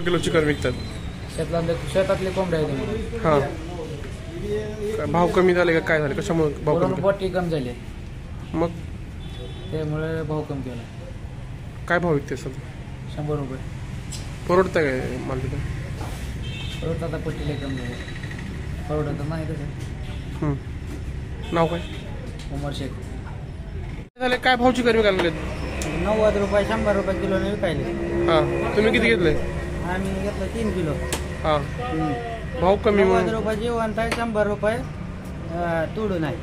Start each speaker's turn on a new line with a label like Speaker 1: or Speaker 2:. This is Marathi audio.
Speaker 1: किलो चिकन विकतात
Speaker 2: शेतातले कोंबड्या आहेत.
Speaker 1: हां, भाव कमी झाले का काय झाले, कशामुळे भाव कमी
Speaker 2: पोटी कमी झाली
Speaker 1: मग
Speaker 2: त्यामुळे भाव कमी केला.
Speaker 1: काय भाव विकते सर?
Speaker 2: 100 रुपये.
Speaker 1: परवडतं काय माल तिथं?
Speaker 2: परवडतं आता पट्टीला कमी झाले. परवडतं नाही तसं.
Speaker 1: नाव काय?
Speaker 2: उमर शेख.
Speaker 1: झाले काय भाव चिकन विकायला लागले?
Speaker 2: 90 रुपये 100 रुपये किलोने विकायले.
Speaker 1: हां, तुम्ही किती घेतले?
Speaker 2: आम्ही घेतलं 3 किलो.
Speaker 1: हां, भाव कमी
Speaker 2: 90 रुपये जेवण आहे, 100 रुपये तोडून आहे.